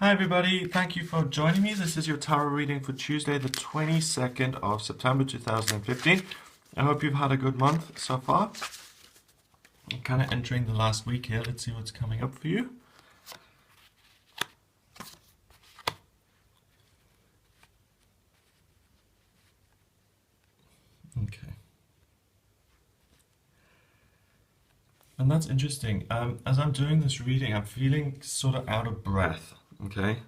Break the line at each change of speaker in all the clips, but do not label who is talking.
Hi everybody, thank you for joining me. This is your tarot reading for Tuesday the 22nd of September 2015. I hope you've had a good month so far. I'm kind of entering the last week here. Let's see what's coming up for you. Okay. And that's interesting. As I'm doing this reading, I'm feeling sort of out of breath, okay?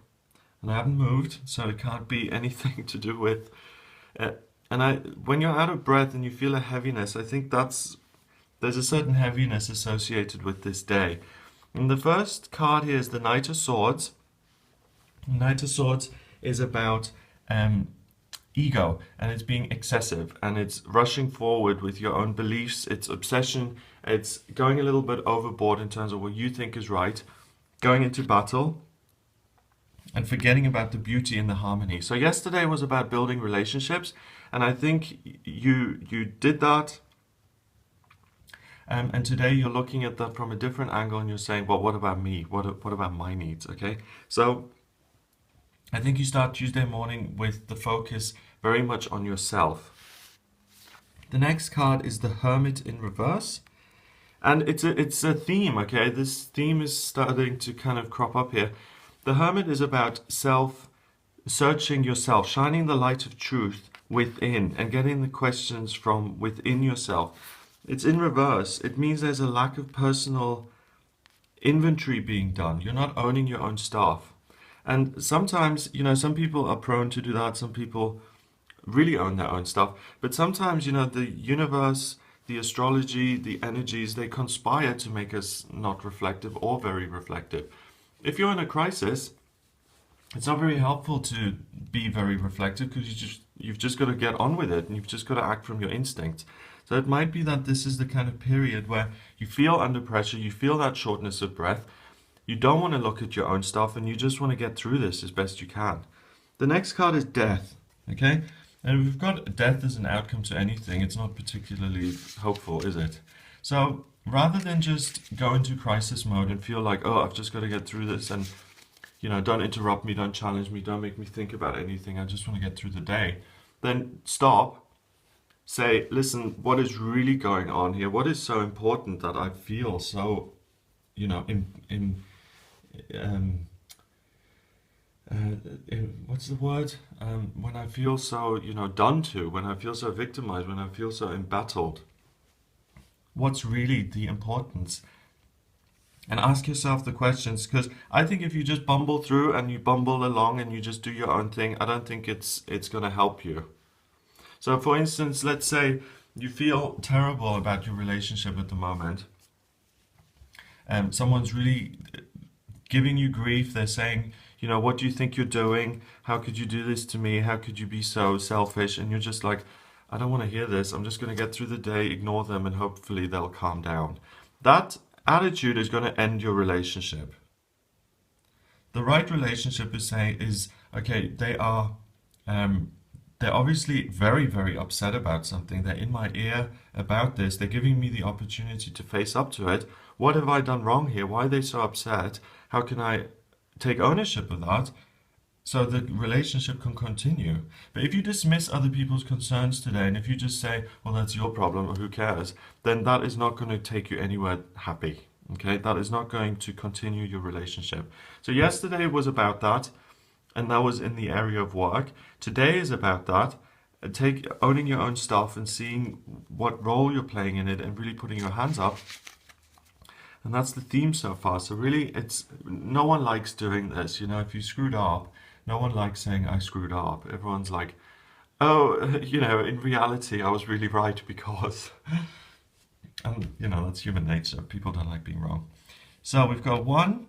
And I haven't moved, so it can't be anything to do with... when you're out of breath and you feel a heaviness, I think there's a certain heaviness associated with this day. And the first card here is the Knight of Swords. The Knight of Swords is about ego, and it's being excessive, and it's rushing forward with your own beliefs, it's obsession, it's going a little bit overboard in terms of what you think is right, going into battle, and forgetting about the beauty and the harmony. So yesterday was about building relationships, and I think you did that. And today you're looking at that from a different angle, and you're saying, well, what about me? What about my needs? Okay, so I think you start Tuesday morning with the focus very much on yourself. The next card is the Hermit in reverse. And it's a theme, okay? This theme is starting to kind of crop up here. The Hermit is about searching yourself, shining the light of truth within, and getting the questions from within yourself. It's in reverse. It means there's a lack of personal inventory being done. You're not owning your own stuff. And sometimes, some people are prone to do that. Some people really own their own stuff. But sometimes, the universe, the astrology, the energies, they conspire to make us not reflective or very reflective. If you're in a crisis, it's not very helpful to be very reflective, because you've just got to get on with it, and you've just got to act from your instincts. So it might be that this is the kind of period where you feel under pressure, you feel that shortness of breath, you don't want to look at your own stuff, and you just want to get through this as best you can. The next card is Death, okay? And we've got death as an outcome to anything. It's not particularly hopeful, is it? So rather than just go into crisis mode and feel like, oh, I've just got to get through this, and don't interrupt me, don't challenge me, don't make me think about anything, I just want to get through the day, then stop. Say, listen, what is really going on here? What is so important that I feel so, what's the word? When I feel so, done to, when I feel so victimized, when I feel so embattled. What's really the importance? And ask yourself the questions, because I think if you just bumble through and you bumble along and you just do your own thing, I don't think it's going to help you. So for instance, let's say you feel terrible about your relationship at the moment. Someone's really giving you grief. They're saying, what do you think you're doing? How could you do this to me? How could you be so selfish? And you're just like, I don't want to hear this. I'm just going to get through the day, ignore them, and hopefully they'll calm down. That attitude is going to end your relationship. The right relationship is okay, they're obviously very, very upset about something. They're in my ear about this. They're giving me the opportunity to face up to it. What have I done wrong here? Why are they so upset? How can I take ownership of that so the relationship can continue? But if you dismiss other people's concerns today, and if you just say, well, that's your problem, or who cares, then that is not going to take you anywhere happy. Okay, that is not going to continue your relationship. So yesterday was about that, and that was in the area of work. Today is about that, owning your own stuff and seeing what role you're playing in it, and really putting your hands up. And that's the theme so far. So really, no one likes doing this. If you screwed up, no one likes saying I screwed up. Everyone's like, oh, in reality, I was really right because, and that's human nature. People don't like being wrong. So we've got 1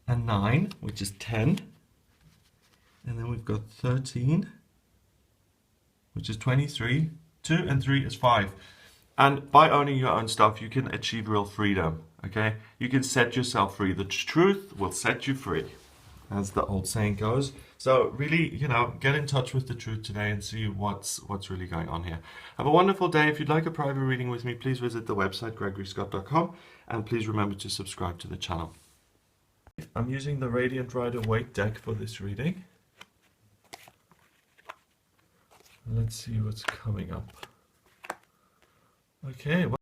and 9, which is 10. And then we've got 13, which is 23. 2 and 3 is 5. And by owning your own stuff, you can achieve real freedom, okay? You can set yourself free. The truth will set you free, as the old saying goes. So really, get in touch with the truth today and see what's really going on here. Have a wonderful day. If you'd like a private reading with me, please visit the website, gregoryscott.com, and please remember to subscribe to the channel. I'm using the Radiant Rider-Waite deck for this reading. Let's see what's coming up. Okay, well,